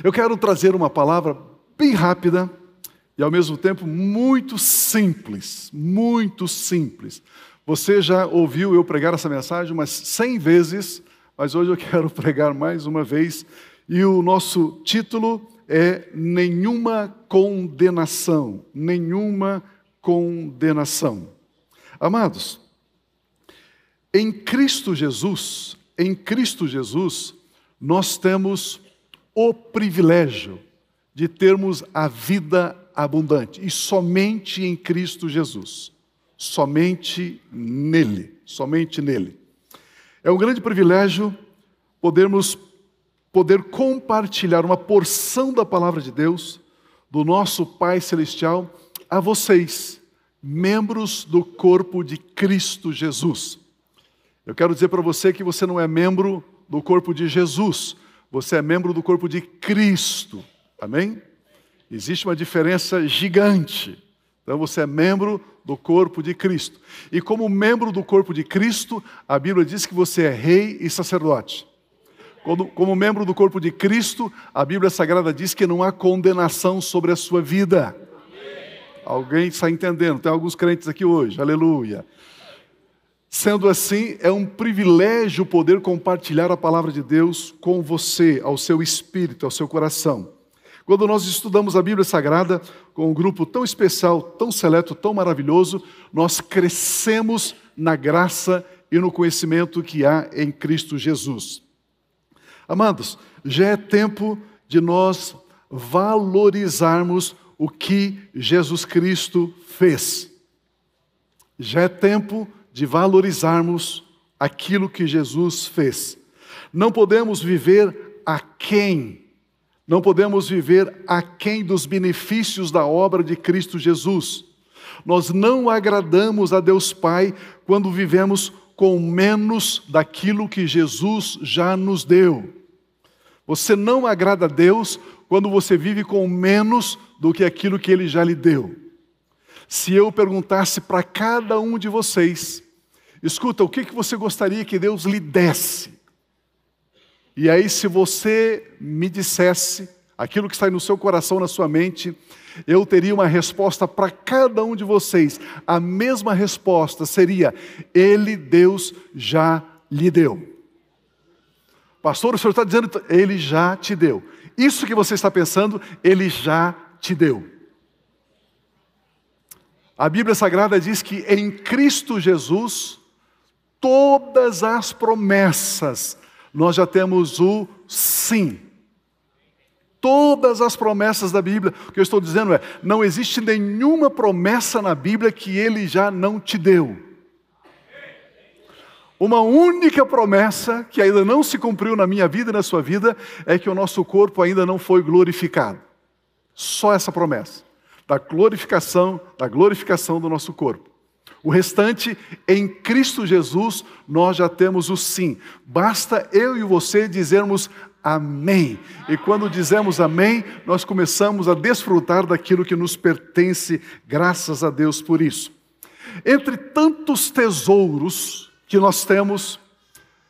Eu quero trazer uma palavra bem rápida e ao mesmo tempo muito simples, muito simples. Você já ouviu eu pregar essa mensagem umas 100 vezes, mas hoje eu quero pregar mais uma vez. E o nosso título é Nenhuma Condenação. Nenhuma Condenação. Amados, em Cristo Jesus, nós temos o privilégio de termos a vida abundante. E somente em Cristo Jesus. Somente nele. Somente nele. É um grande privilégio poder compartilhar uma porção da palavra de Deus, do nosso Pai Celestial, a vocês, membros do corpo de Cristo Jesus. Eu quero dizer para você que você não é membro do corpo de Jesus, você é membro do corpo de Cristo. Amém? Existe uma diferença gigante. Então você é membro do corpo de Cristo. E como membro do corpo de Cristo, a Bíblia diz que você é rei e sacerdote. Como membro do corpo de Cristo, a Bíblia Sagrada diz que não há condenação sobre a sua vida. Alguém está entendendo? Tem alguns crentes aqui hoje, aleluia. Sendo assim, é um privilégio poder compartilhar a palavra de Deus com você, ao seu espírito, ao seu coração. Quando nós estudamos a Bíblia Sagrada com um grupo tão especial, tão seleto, tão maravilhoso, nós crescemos na graça e no conhecimento que há em Cristo Jesus. Amados, já é tempo de nós valorizarmos o que Jesus Cristo fez. Já é tempo de valorizarmos aquilo que Jesus fez. Não podemos viver aquém. Não podemos viver aquém dos benefícios da obra de Cristo Jesus. Nós não agradamos a Deus Pai quando vivemos com menos daquilo que Jesus já nos deu. Você não agrada a Deus quando você vive com menos do que aquilo que Ele já lhe deu. Se eu perguntasse para cada um de vocês, escuta, o que você gostaria que Deus lhe desse? E aí, se você me dissesse aquilo que está no seu coração, na sua mente, eu teria uma resposta para cada um de vocês. A mesma resposta seria: Ele, Deus, já lhe deu. Pastor, o senhor está dizendo, Ele já te deu. Isso que você está pensando, Ele já te deu. A Bíblia Sagrada diz que em Cristo Jesus, todas as promessas, nós já temos o sim. Todas as promessas da Bíblia, o que eu estou dizendo é, não existe nenhuma promessa na Bíblia que Ele já não te deu. Uma única promessa que ainda não se cumpriu na minha vida e na sua vida é que o nosso corpo ainda não foi glorificado. Só essa promessa, da glorificação do nosso corpo. O restante, em Cristo Jesus, nós já temos o sim. Basta eu e você dizermos amém. E quando dizemos amém, nós começamos a desfrutar daquilo que nos pertence, graças a Deus por isso. Entre tantos tesouros que nós temos,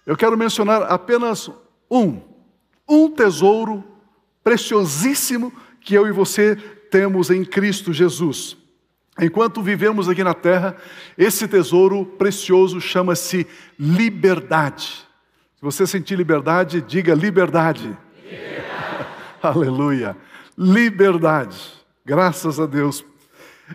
eu quero mencionar apenas um tesouro preciosíssimo que eu e você temos em Cristo Jesus. Enquanto vivemos aqui na terra, esse tesouro precioso chama-se liberdade. Se você sentir liberdade, diga liberdade. Liberdade. Aleluia. Liberdade. Graças a Deus.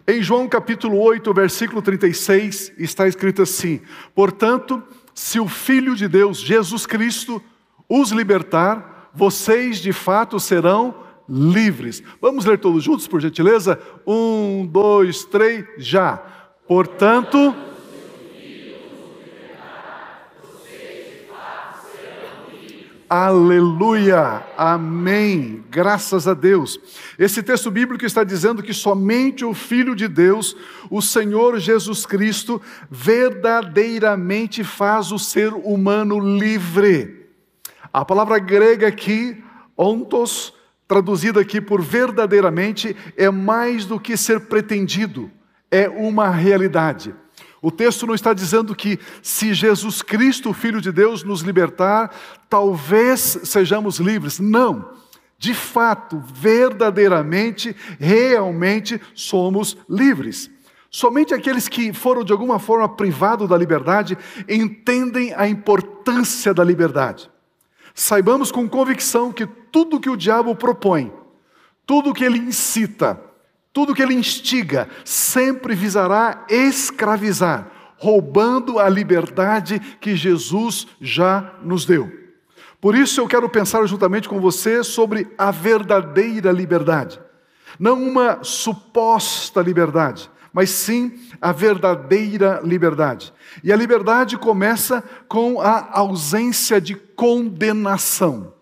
Em João capítulo 8, versículo 36, está escrito assim: portanto, se o Filho de Deus, Jesus Cristo, os libertar, vocês de fato serão livres. Vamos ler todos juntos, por gentileza? 1, 2, 3, já. Portanto, aleluia, amém, graças a Deus. Esse texto bíblico está dizendo que somente o Filho de Deus, o Senhor Jesus Cristo, verdadeiramente faz o ser humano livre. A palavra grega aqui, ontos, traduzida aqui por verdadeiramente, é mais do que ser pretendido, é uma realidade. O texto não está dizendo que se Jesus Cristo, o Filho de Deus, nos libertar, talvez sejamos livres. Não. De fato, verdadeiramente, realmente somos livres. Somente aqueles que foram de alguma forma privados da liberdade entendem a importância da liberdade. Saibamos com convicção que tudo que o diabo propõe, tudo que ele incita, tudo que ele instiga, sempre visará escravizar, roubando a liberdade que Jesus já nos deu. Por isso eu quero pensar juntamente com você sobre a verdadeira liberdade. Não uma suposta liberdade, mas sim a verdadeira liberdade. E a liberdade começa com a ausência de condenação.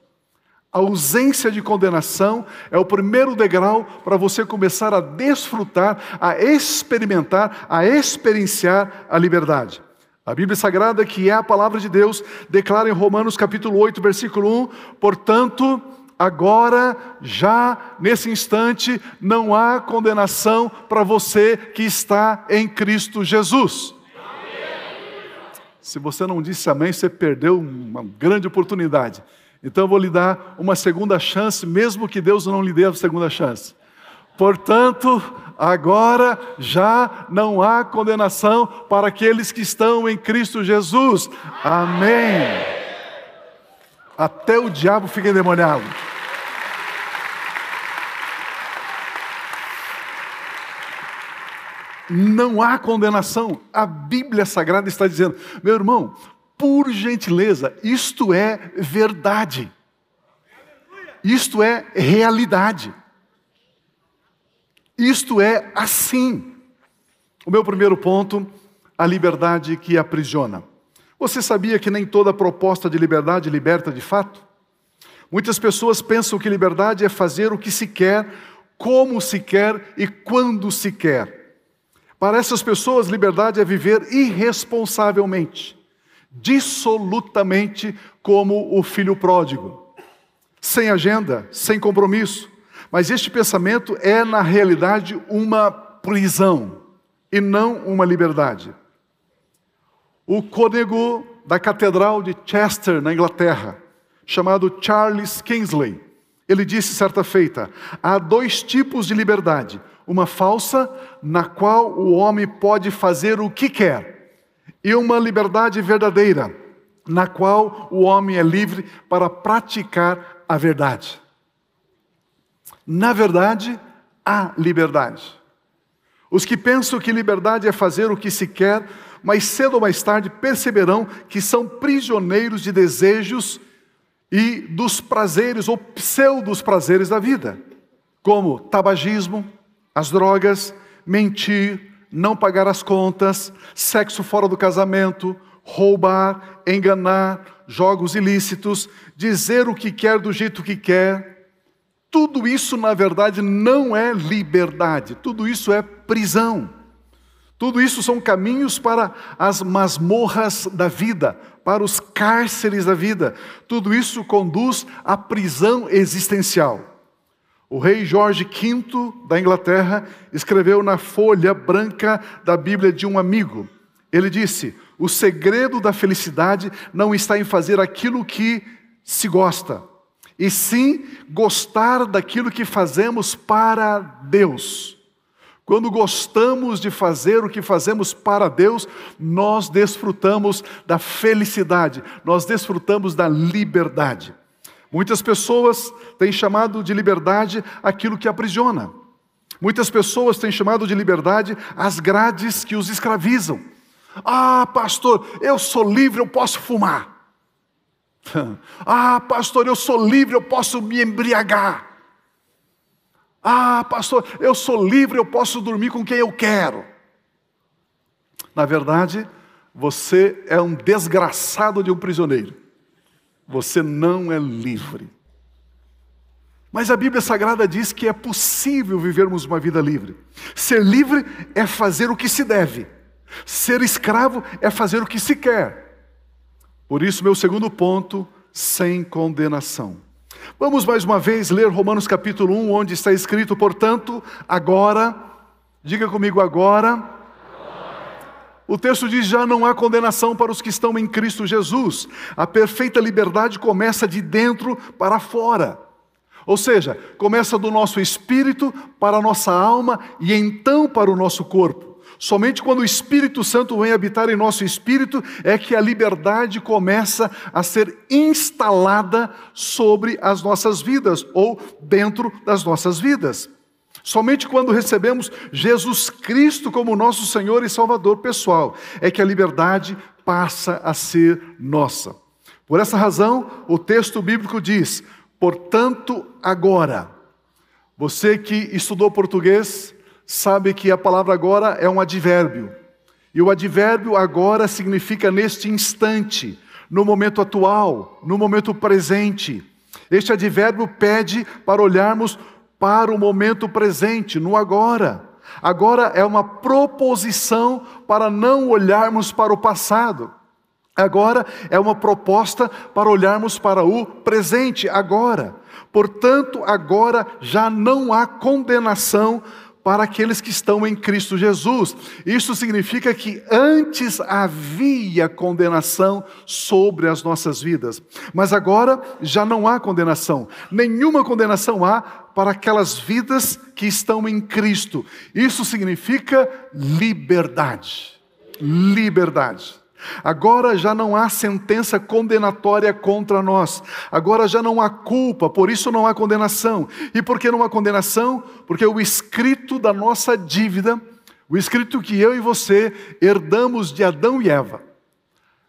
A ausência de condenação é o primeiro degrau para você começar a desfrutar, a experimentar, a experienciar a liberdade. A Bíblia Sagrada, que é a palavra de Deus, declara em Romanos capítulo 8, versículo 1, portanto, agora, já nesse instante, não há condenação para você que está em Cristo Jesus. Se você não disse amém, você perdeu uma grande oportunidade. Então eu vou lhe dar uma segunda chance, mesmo que Deus não lhe dê a segunda chance. Portanto, agora já não há condenação para aqueles que estão em Cristo Jesus. Amém. Até o diabo fica endemoniado. Não há condenação. A Bíblia Sagrada está dizendo, meu irmão, por gentileza, isto é verdade. Isto é realidade. Isto é assim. O meu primeiro ponto, a liberdade que aprisiona. Você sabia que nem toda proposta de liberdade liberta de fato? Muitas pessoas pensam que liberdade é fazer o que se quer, como se quer e quando se quer. Para essas pessoas, liberdade é viver irresponsavelmente, dissolutamente como o filho pródigo, sem agenda, sem compromisso. Mas este pensamento é, na realidade, uma prisão e não uma liberdade. O cônego da Catedral de Chester, na Inglaterra, chamado Charles Kingsley, ele disse certa feita, há dois tipos de liberdade, uma falsa, na qual o homem pode fazer o que quer, e uma liberdade verdadeira, na qual o homem é livre para praticar a verdade. Na verdade, há liberdade. Os que pensam que liberdade é fazer o que se quer, mas cedo ou mais tarde perceberão que são prisioneiros de desejos e dos prazeres ou pseudos prazeres da vida, como tabagismo, as drogas, mentir, não pagar as contas, sexo fora do casamento, roubar, enganar, jogos ilícitos, dizer o que quer do jeito que quer. Tudo isso, na verdade, não é liberdade, tudo isso é prisão. Tudo isso são caminhos para as masmorras da vida, para os cárceres da vida. Tudo isso conduz à prisão existencial. O rei Jorge V da Inglaterra escreveu na folha branca da Bíblia de um amigo. Ele disse, o segredo da felicidade não está em fazer aquilo que se gosta, e sim gostar daquilo que fazemos para Deus. Quando gostamos de fazer o que fazemos para Deus, nós desfrutamos da felicidade, nós desfrutamos da liberdade. Muitas pessoas têm chamado de liberdade aquilo que aprisiona. Muitas pessoas têm chamado de liberdade as grades que os escravizam. Ah, pastor, eu sou livre, eu posso fumar. Ah, pastor, eu sou livre, eu posso me embriagar. Ah, pastor, eu sou livre, eu posso dormir com quem eu quero. Na verdade, você é um desgraçado de um prisioneiro. Você não é livre. Mas a Bíblia Sagrada diz que é possível vivermos uma vida livre. Ser livre é fazer o que se deve. Ser escravo é fazer o que se quer. Por isso, meu segundo ponto, sem condenação. Vamos mais uma vez ler Romanos capítulo 1, onde está escrito, portanto, agora, diga comigo agora. O texto diz, já não há condenação para os que estão em Cristo Jesus. A perfeita liberdade começa de dentro para fora. Ou seja, começa do nosso espírito para a nossa alma e então para o nosso corpo. Somente quando o Espírito Santo vem habitar em nosso espírito é que a liberdade começa a ser instalada sobre as nossas vidas ou dentro das nossas vidas. Somente quando recebemos Jesus Cristo como nosso Senhor e Salvador pessoal é que a liberdade passa a ser nossa. Por essa razão, o texto bíblico diz: portanto, agora. Você que estudou português sabe que a palavra agora é um advérbio. E o advérbio agora significa neste instante, no momento atual, no momento presente. Este advérbio pede para olharmos para o momento presente, no agora. Agora é uma proposição para não olharmos para o passado. Agora é uma proposta para olharmos para o presente, agora. Portanto, agora já não há condenação para aqueles que estão em Cristo Jesus. Isso significa que antes havia condenação sobre as nossas vidas, mas agora já não há condenação. Nenhuma condenação há para aquelas vidas que estão em Cristo. Isso significa liberdade. Liberdade. Agora já não há sentença condenatória contra nós. Agora já não há culpa, por isso não há condenação. E por que não há condenação? Porque o escrito da nossa dívida, o escrito que eu e você herdamos de Adão e Eva,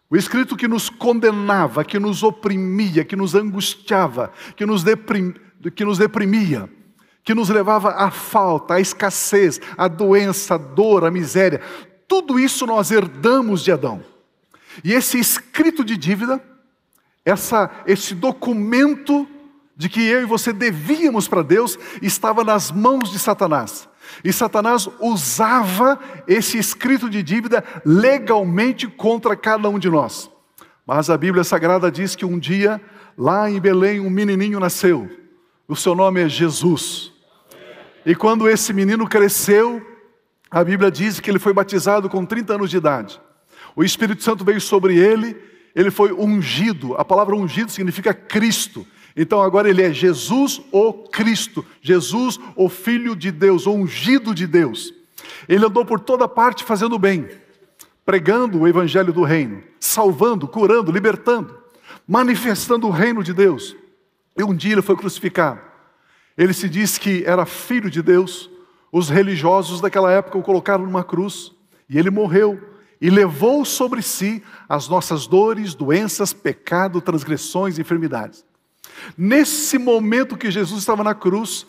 o escrito que nos condenava, que nos oprimia, que nos angustiava, que nos deprimia, que nos levava à falta, à escassez, à doença, à dor, à miséria, tudo isso nós herdamos de Adão. E esse escrito de dívida, esse documento de que eu e você devíamos para Deus, estava nas mãos de Satanás. E Satanás usava esse escrito de dívida legalmente contra cada um de nós. Mas a Bíblia Sagrada diz que um dia, lá em Belém, um menininho nasceu. O seu nome é Jesus. E quando esse menino cresceu, a Bíblia diz que ele foi batizado com 30 anos de idade. O Espírito Santo veio sobre ele, ele foi ungido. A palavra ungido significa Cristo. Então agora ele é Jesus o Cristo, Jesus o Filho de Deus, o ungido de Deus. Ele andou por toda parte fazendo bem, pregando o evangelho do reino, salvando, curando, libertando, manifestando o reino de Deus. E um dia ele foi crucificado. Ele se diz que era filho de Deus. Os religiosos daquela época o colocaram numa cruz e ele morreu. E levou sobre si as nossas dores, doenças, pecado, transgressões e enfermidades. Nesse momento que Jesus estava na cruz,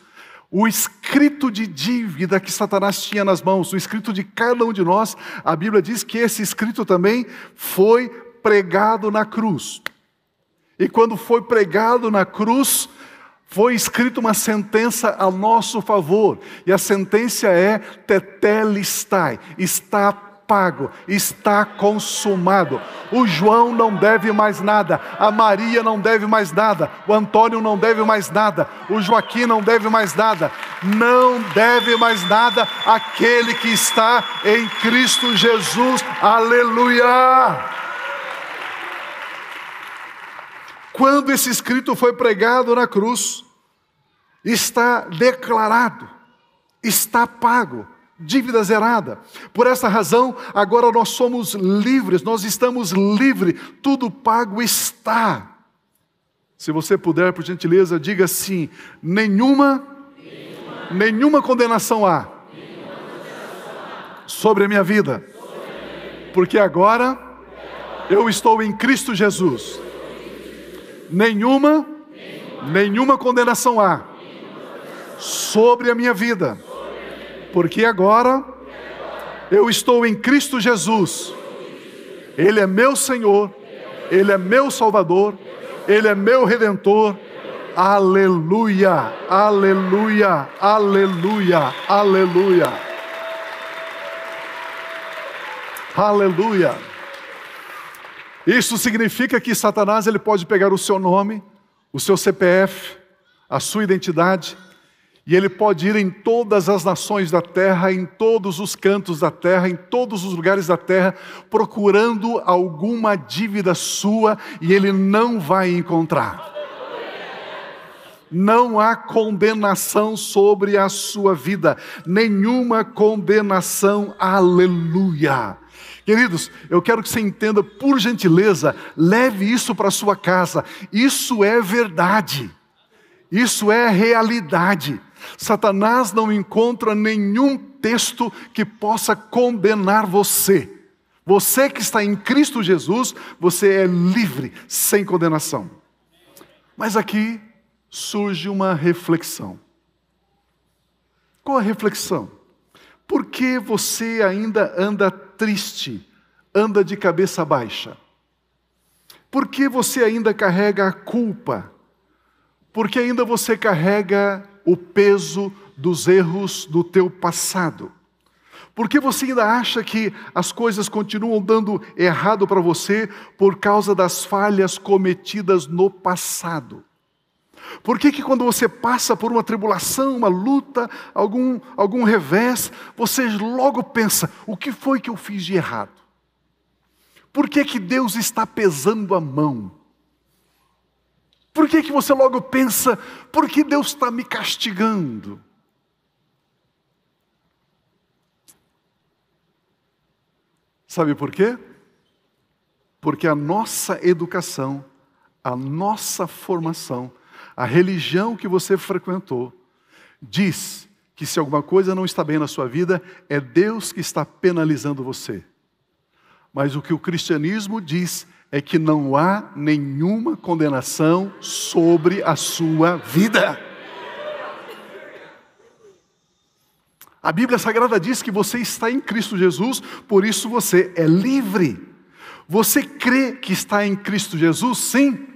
o escrito de dívida que Satanás tinha nas mãos, o escrito de cada um de nós, a Bíblia diz que esse escrito também foi pregado na cruz. E quando foi pregado na cruz, foi escrita uma sentença a nosso favor. E a sentença é tetelestai, está pago, está consumado. O João não deve mais nada, a Maria não deve mais nada, o Antônio não deve mais nada, o Joaquim não deve mais nada, não deve mais nada aquele que está em Cristo Jesus. Aleluia! Quando esse escrito foi pregado na cruz, está declarado, está pago, dívida zerada. Por essa razão, agora nós somos livres, nós estamos livres, tudo pago está. Se você puder, por gentileza, diga assim: nenhuma condenação há sobre a minha vida, porque agora eu estou em Cristo Jesus. Nenhuma condenação há sobre a minha vida, porque agora eu estou em Cristo Jesus. Ele é meu Senhor, Ele é meu Salvador, Ele é meu Redentor. Aleluia, aleluia, aleluia, aleluia, aleluia. Isso significa que Satanás ele pode pegar o seu nome, o seu CPF, a sua identidade, e ele pode ir em todas as nações da terra, em todos os cantos da terra, em todos os lugares da terra, procurando alguma dívida sua, e ele não vai encontrar. Não há condenação sobre a sua vida, nenhuma condenação, aleluia. Queridos, eu quero que você entenda, por gentileza, leve isso para a sua casa. Isso é verdade, isso é realidade. Satanás não encontra nenhum texto que possa condenar você. Você que está em Cristo Jesus, você é livre, sem condenação. Mas aqui surge uma reflexão. Qual a reflexão? Por que você ainda anda triste, anda de cabeça baixa? Por que você ainda carrega a culpa? Por que ainda você carrega o peso dos erros do teu passado? Por que você ainda acha que as coisas continuam dando errado para você por causa das falhas cometidas no passado? Por que quando você passa por uma tribulação, uma luta, algum revés, você logo pensa, o que foi que eu fiz de errado? Por que Deus está pesando a mão? Por que você logo pensa, por que Deus está me castigando? Sabe por quê? Porque a nossa educação, a nossa formação, a religião que você frequentou, diz que se alguma coisa não está bem na sua vida, é Deus que está penalizando você. Mas o que o cristianismo diz é que não há nenhuma condenação sobre a sua vida. A Bíblia Sagrada diz que você está em Cristo Jesus, por isso você é livre. Você crê que está em Cristo Jesus? Sim.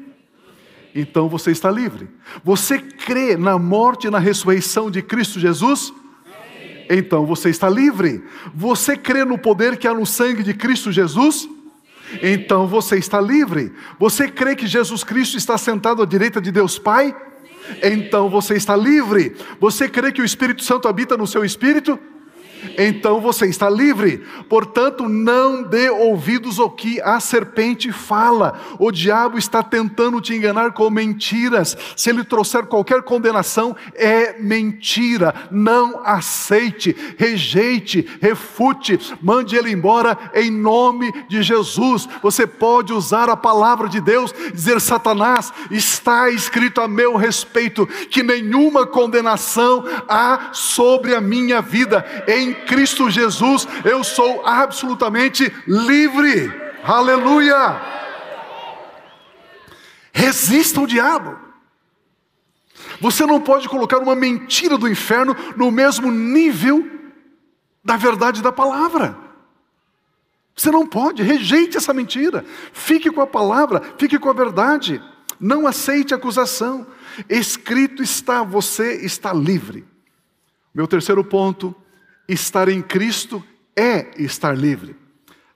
Então você está livre. Você crê na morte e na ressurreição de Cristo Jesus? Então você está livre. Você crê no poder que há no sangue de Cristo Jesus? Então você está livre. Você crê que Jesus Cristo está sentado à direita de Deus Pai? Então você está livre. Você crê que o Espírito Santo habita no seu espírito? Então você está livre. Portanto, não dê ouvidos ao que a serpente fala. O diabo está tentando te enganar com mentiras. Se ele trouxer qualquer condenação, é mentira. Não aceite, rejeite, refute, mande ele embora em nome de Jesus. Você pode usar a palavra de Deus, dizer: Satanás, está escrito a meu respeito que nenhuma condenação há sobre a minha vida. Em Cristo Jesus, eu sou absolutamente livre. Aleluia! Resista ao diabo. Você não pode colocar uma mentira do inferno no mesmo nível da verdade da palavra. Você não pode, rejeite essa mentira. Fique com a palavra, fique com a verdade. Não aceite acusação. Escrito está, você está livre. Meu terceiro ponto: estar em Cristo é estar livre.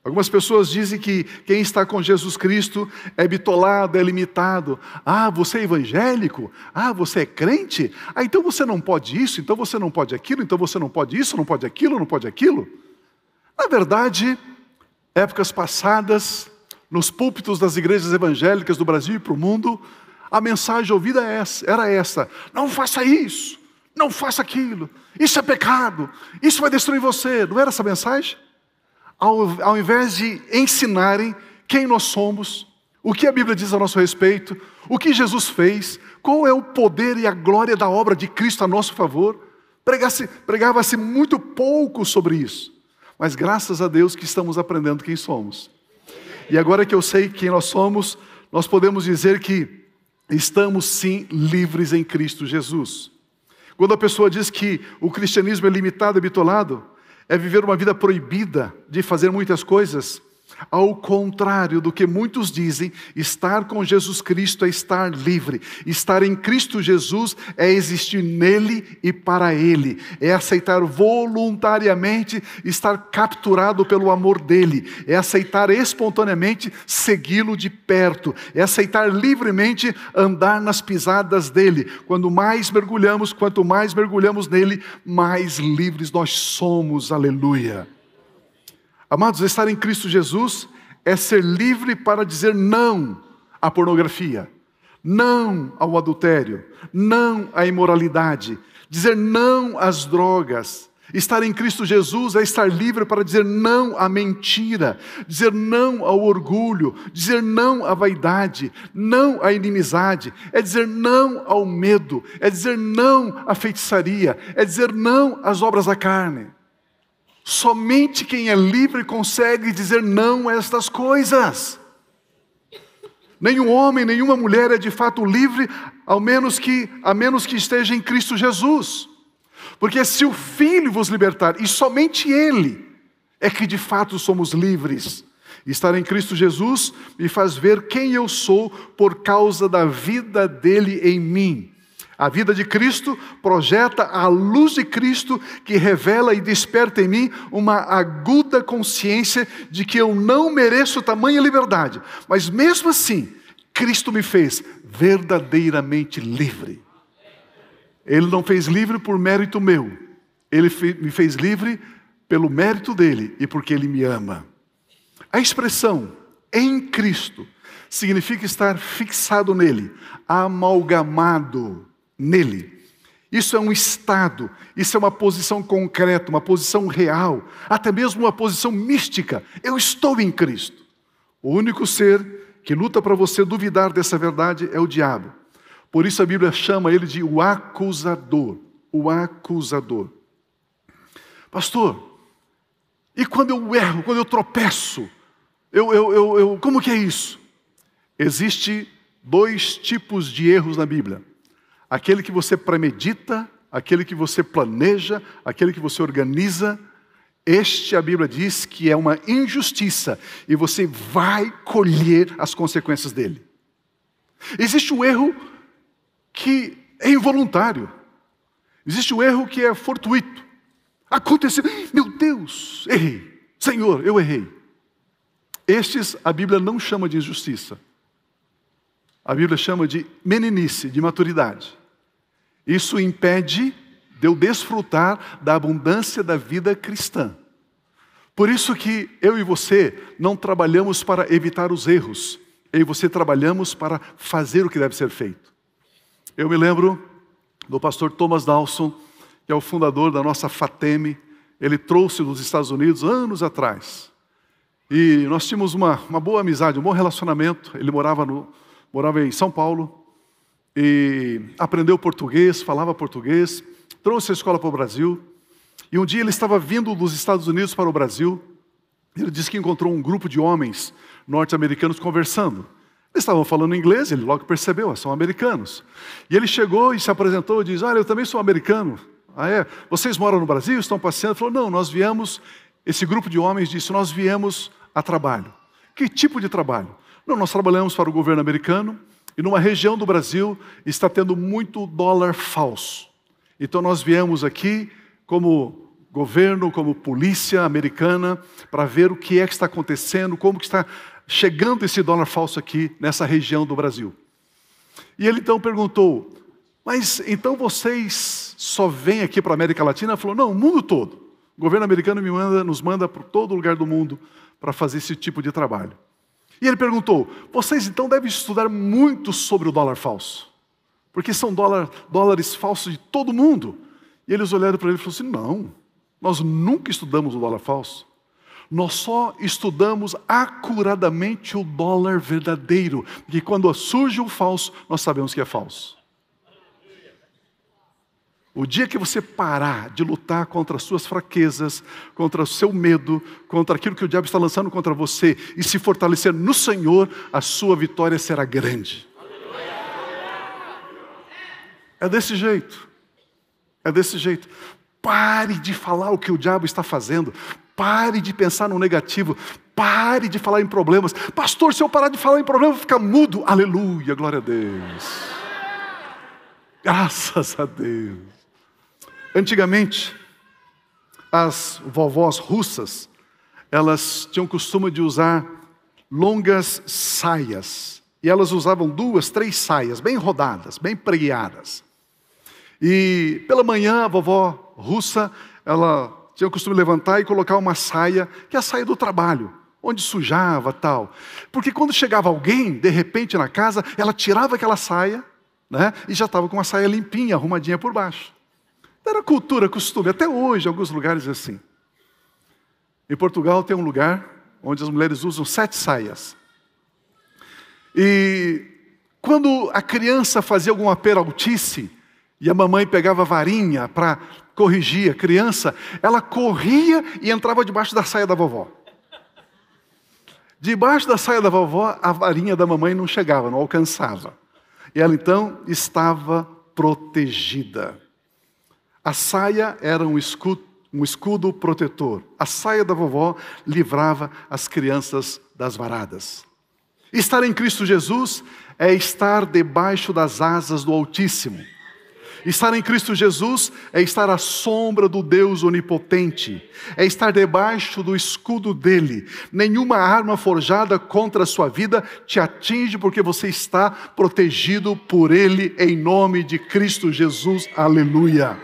Algumas pessoas dizem que quem está com Jesus Cristo é bitolado, é limitado. Ah, você é evangélico? Ah, você é crente? Ah, então você não pode isso, então você não pode aquilo, então você não pode isso, não pode aquilo, não pode aquilo. Na verdade, épocas passadas, nos púlpitos das igrejas evangélicas do Brasil e para o mundo, a mensagem ouvida era essa: não faça isso, não faça aquilo, isso é pecado, isso vai destruir você. Não era essa a mensagem? Ao invés de ensinarem quem nós somos, o que a Bíblia diz a nosso respeito, o que Jesus fez, qual é o poder e a glória da obra de Cristo a nosso favor, pregava-se muito pouco sobre isso. Mas graças a Deus que estamos aprendendo quem somos. E agora que eu sei quem nós somos, nós podemos dizer que estamos sim livres em Cristo Jesus. Quando a pessoa diz que o cristianismo é limitado, é bitolado, é viver uma vida proibida de fazer muitas coisas, ao contrário do que muitos dizem, estar com Jesus Cristo é estar livre. Estar em Cristo Jesus é existir nele e para ele. É aceitar voluntariamente estar capturado pelo amor dele. É aceitar espontaneamente segui-lo de perto. É aceitar livremente andar nas pisadas dele. Quanto mais mergulhamos nele, mais livres nós somos. Aleluia. Amados, estar em Cristo Jesus é ser livre para dizer não à pornografia, não ao adultério, não à imoralidade, dizer não às drogas. Estar em Cristo Jesus é estar livre para dizer não à mentira, dizer não ao orgulho, dizer não à vaidade, não à inimizade, é dizer não ao medo, é dizer não à feitiçaria, é dizer não às obras da carne. Somente quem é livre consegue dizer não a estas coisas. Nenhum homem, nenhuma mulher é de fato livre, a menos que esteja em Cristo Jesus. Porque se o Filho vos libertar, e somente Ele, é que de fato somos livres. Estar em Cristo Jesus me faz ver quem eu sou por causa da vida dele em mim. A vida de Cristo projeta a luz de Cristo que revela e desperta em mim uma aguda consciência de que eu não mereço tamanha liberdade. Mas mesmo assim, Cristo me fez verdadeiramente livre. Ele não fez livre por mérito meu. Ele me fez livre pelo mérito dele e porque ele me ama. A expressão em Cristo significa estar fixado nele, amalgamado nele. Isso é um estado, isso é uma posição concreta, uma posição real, até mesmo uma posição mística. Eu estou em Cristo. O único ser que luta para você duvidar dessa verdade é o diabo. Por isso a Bíblia chama ele de o acusador. O acusador. Pastor, e quando eu erro, quando eu tropeço, como que é isso? Existe 2 tipos de erros na Bíblia. Aquele que você premedita, aquele que você planeja, aquele que você organiza. A Bíblia diz que é uma injustiça e você vai colher as consequências dele. Existe o erro que é involuntário. Existe o erro que é fortuito. Aconteceu, meu Deus, errei. Senhor, eu errei. Estes a Bíblia não chama de injustiça. A Bíblia chama de meninice, de maturidade. Isso impede de eu desfrutar da abundância da vida cristã. Por isso que eu e você não trabalhamos para evitar os erros. Eu e você trabalhamos para fazer o que deve ser feito. Eu me lembro do pastor Thomas Dawson, que é o fundador da nossa FATEM. Ele trouxe dos Estados Unidos anos atrás. E nós tínhamos uma boa amizade, um bom relacionamento. Ele morava em São Paulo e aprendeu português, falava português, trouxe a escola para o Brasil. E um dia ele estava vindo dos Estados Unidos para o Brasil. Ele disse que encontrou um grupo de homens norte-americanos conversando. Eles estavam falando inglês, ele logo percebeu, são americanos. E ele chegou e se apresentou e disse, olha, eu também sou americano. Ah, é? Vocês moram no Brasil, estão passeando? Ele falou, não, nós viemos, esse grupo de homens disse, nós viemos a trabalho. Que tipo de trabalho? Não, nós trabalhamos para o governo americano e numa região do Brasil está tendo muito dólar falso. Então nós viemos aqui como governo, como polícia americana, para ver o que é que está acontecendo, como que está chegando esse dólar falso aqui nessa região do Brasil. E ele então perguntou, mas então vocês só vêm aqui para a América Latina? Ele falou, não, o mundo todo. O governo americano nos manda para todo lugar do mundo para fazer esse tipo de trabalho. E ele perguntou, vocês então devem estudar muito sobre o dólar falso, porque são dólares falsos de todo mundo. E eles olharam para ele e falaram assim, não, nós nunca estudamos o dólar falso. Nós só estudamos acuradamente o dólar verdadeiro, porque quando surge o falso, nós sabemos que é falso. O dia que você parar de lutar contra as suas fraquezas, contra o seu medo, contra aquilo que o diabo está lançando contra você, e se fortalecer no Senhor, a sua vitória será grande. É desse jeito. É desse jeito. Pare de falar o que o diabo está fazendo. Pare de pensar no negativo. Pare de falar em problemas. Pastor, se eu parar de falar em problemas, fica mudo. Aleluia, glória a Deus. Graças a Deus. Antigamente, as vovós russas, elas tinham o costume de usar longas saias. E elas usavam 2, 3 saias, bem rodadas, bem pregueadas. E pela manhã, a vovó russa, ela tinha o costume de levantar e colocar uma saia, que é a saia do trabalho, onde sujava tal. Porque quando chegava alguém, de repente na casa, ela tirava aquela saia, né? E já estava com uma saia limpinha, arrumadinha por baixo. Era cultura, costume, até hoje, em alguns lugares assim. Em Portugal tem um lugar onde as mulheres usam 7 saias. E quando a criança fazia alguma peraltice, e a mamãe pegava a varinha para corrigir a criança, ela corria e entrava debaixo da saia da vovó. Debaixo da saia da vovó, a varinha da mamãe não chegava, não alcançava. E ela então estava protegida. A saia era um escudo protetor. A saia da vovó livrava as crianças das varadas. Estar em Cristo Jesus é estar debaixo das asas do Altíssimo. Estar em Cristo Jesus é estar à sombra do Deus onipotente. É estar debaixo do escudo dele. Nenhuma arma forjada contra a sua vida te atinge, porque você está protegido por ele em nome de Cristo Jesus. Aleluia.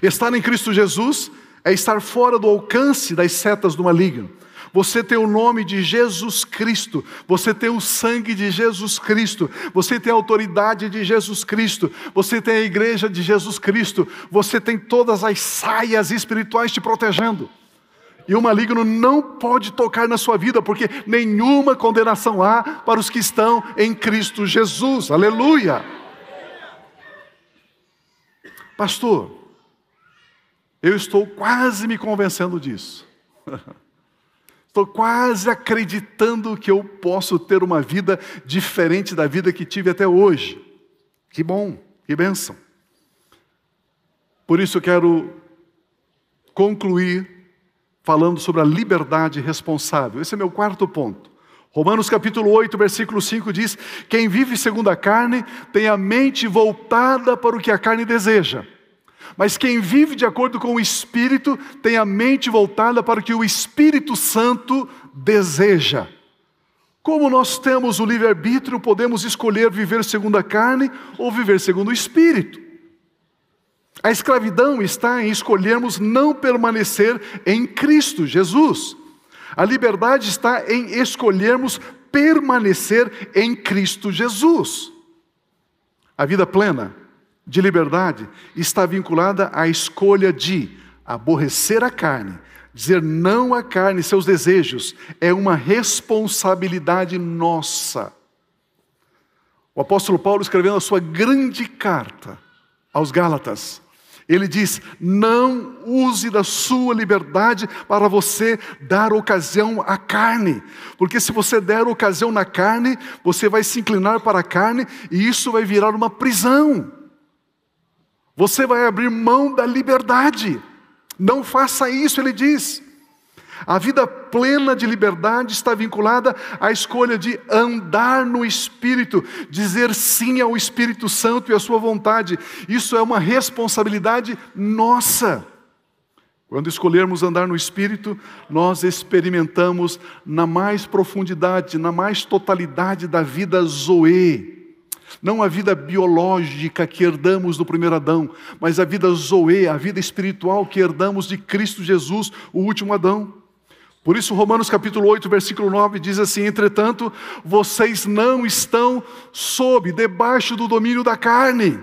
Estar em Cristo Jesus é estar fora do alcance das setas do maligno. Você tem o nome de Jesus Cristo, você tem o sangue de Jesus Cristo, você tem a autoridade de Jesus Cristo, você tem a igreja de Jesus Cristo, você tem todas as saias espirituais te protegendo. E o maligno não pode tocar na sua vida, porque nenhuma condenação há para os que estão em Cristo Jesus. Aleluia! Pastor, eu estou quase me convencendo disso. Estou quase acreditando que eu posso ter uma vida diferente da vida que tive até hoje. Que bom, que bênção. Por isso eu quero concluir falando sobre a liberdade responsável. Esse é meu 4º ponto. Romanos capítulo 8, versículo 5 diz: quem vive segundo a carne tem a mente voltada para o que a carne deseja. Mas quem vive de acordo com o Espírito tem a mente voltada para o que o Espírito Santo deseja. Como nós temos o livre-arbítrio, podemos escolher viver segundo a carne ou viver segundo o Espírito. A escravidão está em escolhermos não permanecer em Cristo Jesus. A liberdade está em escolhermos permanecer em Cristo Jesus. A vida plena de liberdade está vinculada à escolha de aborrecer a carne, dizer não à carne e seus desejos. É uma responsabilidade nossa. O apóstolo Paulo, escrevendo a sua grande carta aos Gálatas, ele diz: não use da sua liberdade para você dar ocasião à carne, porque se você der ocasião na carne, você vai se inclinar para a carne e isso vai virar uma prisão. Você vai abrir mão da liberdade. Não faça isso, ele diz. A vida plena de liberdade está vinculada à escolha de andar no Espírito, dizer sim ao Espírito Santo e à sua vontade. Isso é uma responsabilidade nossa. Quando escolhermos andar no Espírito, nós experimentamos na mais profundidade, na mais totalidade da vida Zoe. Não a vida biológica que herdamos do primeiro Adão, mas a vida Zoe, a vida espiritual que herdamos de Cristo Jesus, o último Adão. Por isso Romanos capítulo 8, versículo 9 diz assim: entretanto, vocês não estão debaixo do domínio da carne.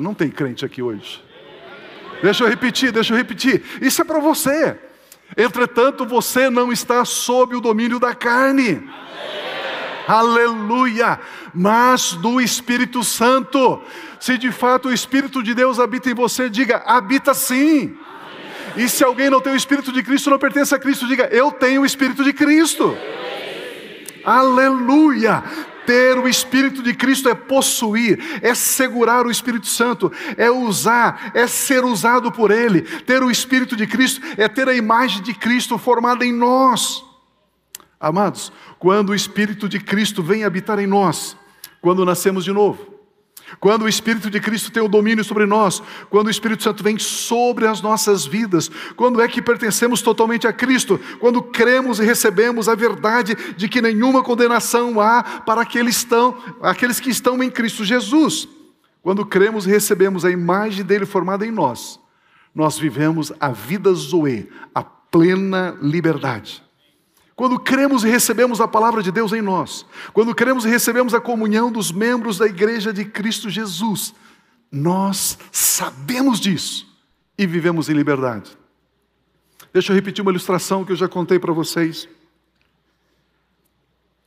Não tem crente aqui hoje. Deixa eu repetir. Isso é para você. Entretanto, você não está sob o domínio da carne. Aleluia! Mas do Espírito Santo. Se de fato o Espírito de Deus habita em você, diga: habita sim. E se alguém não tem o Espírito de Cristo, não pertence a Cristo, diga: eu tenho o Espírito de Cristo. Aleluia! Ter o Espírito de Cristo é possuir, é segurar o Espírito Santo, é usar, é ser usado por Ele. Ter o Espírito de Cristo é ter a imagem de Cristo formada em nós. Amados, quando o Espírito de Cristo vem habitar em nós, quando nascemos de novo, quando o Espírito de Cristo tem o domínio sobre nós, quando o Espírito Santo vem sobre as nossas vidas, quando é que pertencemos totalmente a Cristo? Quando cremos e recebemos a verdade de que nenhuma condenação há para aqueles que estão em Cristo Jesus. Quando cremos e recebemos a imagem dele formada em nós, nós vivemos a vida Zoe, a plena liberdade. Quando cremos e recebemos a palavra de Deus em nós, quando cremos e recebemos a comunhão dos membros da igreja de Cristo Jesus, nós sabemos disso e vivemos em liberdade. Deixa eu repetir uma ilustração que eu já contei para vocês.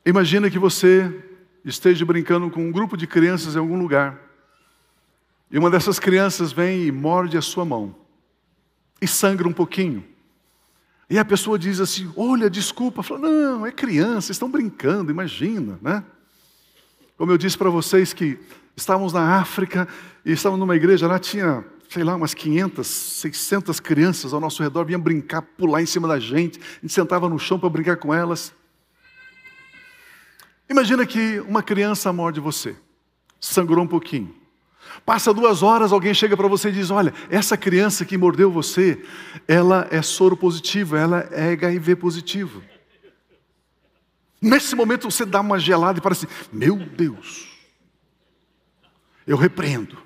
Imagina que você esteja brincando com um grupo de crianças em algum lugar, e uma dessas crianças vem e morde a sua mão, e sangra um pouquinho. E a pessoa diz assim, olha, desculpa. Fala, não, é criança, estão brincando, imagina, né? Como eu disse para vocês que estávamos na África, e estávamos numa igreja, lá tinha, sei lá, umas 500, 600 crianças ao nosso redor, vinham brincar, pular em cima da gente, a gente sentava no chão para brincar com elas. Imagina que uma criança morde você, sangrou um pouquinho. Passa 2 horas, alguém chega para você e diz, olha, essa criança que mordeu você, ela é soro positivo, ela é HIV positivo. Nesse momento você dá uma gelada e parece, meu Deus, eu repreendo.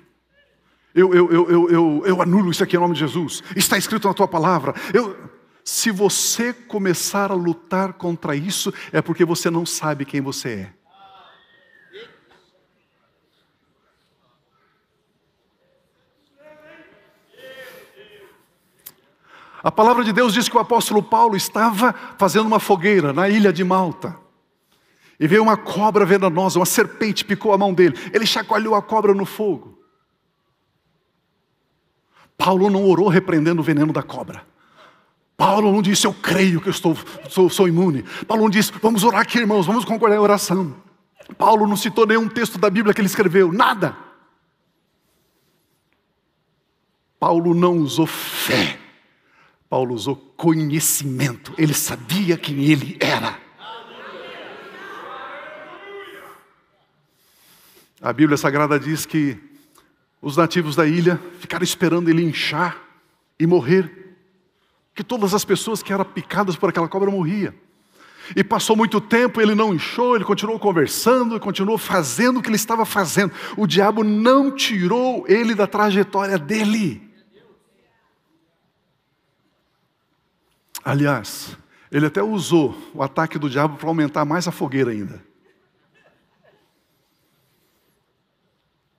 Eu anulo isso aqui em nome de Jesus. Está escrito na tua palavra. Se você começar a lutar contra isso, é porque você não sabe quem você é. A palavra de Deus diz que o apóstolo Paulo estava fazendo uma fogueira na ilha de Malta. E veio uma cobra venenosa, uma serpente picou a mão dele. Ele chacoalhou a cobra no fogo. Paulo não orou repreendendo o veneno da cobra. Paulo não disse, eu creio que eu sou imune. Paulo não disse, vamos orar aqui, irmãos, vamos concordar em oração. Paulo não citou nenhum texto da Bíblia que ele escreveu, nada. Paulo não usou fé. Paulo usou conhecimento. Ele sabia quem ele era. A Bíblia Sagrada diz que os nativos da ilha ficaram esperando ele inchar e morrer. Que todas as pessoas que eram picadas por aquela cobra morriam. E passou muito tempo, ele não inchou, ele continuou conversando, continuou fazendo o que ele estava fazendo. O diabo não tirou ele da trajetória dele. Aliás, ele até usou o ataque do diabo para aumentar mais a fogueira ainda.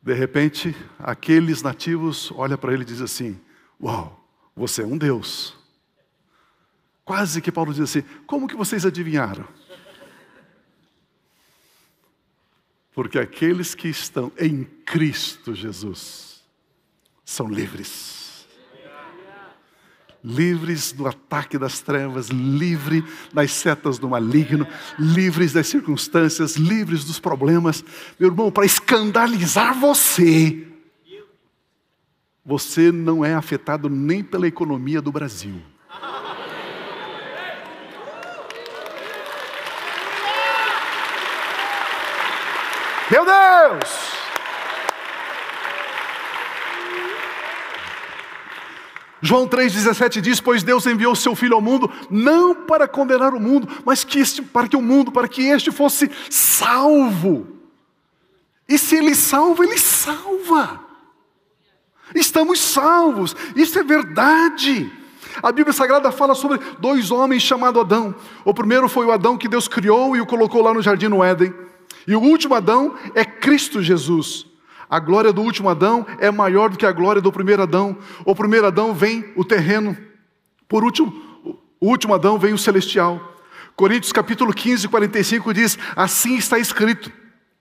De repente, aqueles nativos olham para ele e dizem assim, uau, você é um Deus. Quase que Paulo diz assim, como que vocês adivinharam? Porque aqueles que estão em Cristo Jesus são livres. Livres do ataque das trevas, livres das setas do maligno, livres das circunstâncias, livres dos problemas. Meu irmão, para escandalizar você, você não é afetado nem pela economia do Brasil. Meu Deus! João 3,17 diz, pois Deus enviou seu Filho ao mundo, não para condenar o mundo, mas para que este fosse salvo. E se Ele salva, Ele salva. Estamos salvos, isso é verdade. A Bíblia Sagrada fala sobre 2 homens chamados Adão. O primeiro foi o Adão que Deus criou e o colocou lá no jardim no Éden. E o último Adão é Cristo Jesus. A glória do último Adão é maior do que a glória do primeiro Adão. O primeiro Adão vem o terreno. Por último, o último Adão vem o celestial. Coríntios capítulo 15, 45 diz, assim está escrito.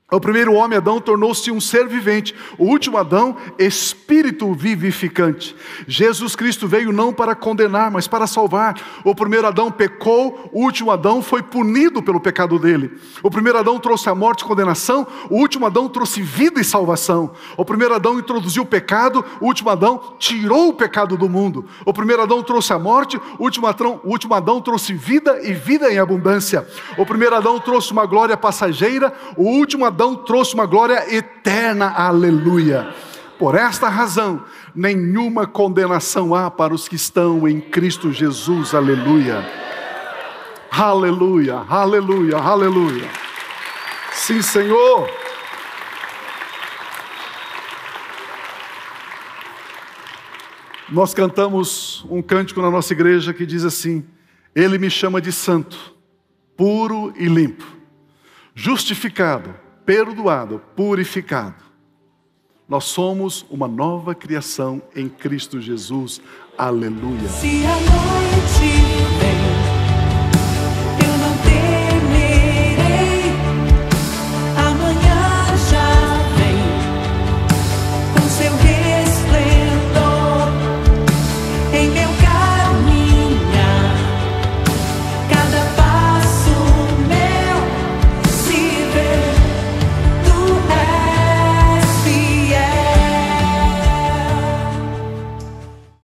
O primeiro homem, Adão, tornou-se um ser vivente. O último Adão, espírito vivificante. Jesus Cristo veio não para condenar, mas para salvar. O primeiro Adão pecou, o último Adão foi punido pelo pecado dele. O primeiro Adão trouxe a morte e condenação, o último Adão trouxe vida e salvação. O primeiro Adão introduziu o pecado, o último Adão tirou o pecado do mundo. O primeiro Adão trouxe a morte, o último Adão trouxe vida e vida em abundância. O primeiro Adão trouxe uma glória passageira, o último Adão trouxe uma glória eterna, aleluia. Por esta razão, nenhuma condenação há para os que estão em Cristo Jesus, aleluia. Aleluia, aleluia, aleluia. Sim, Senhor. Nós cantamos um cântico na nossa igreja que diz assim: Ele me chama de santo, puro e limpo, justificado, perdoado, purificado. Nós somos uma nova criação em Cristo Jesus. Aleluia. Se a noite vem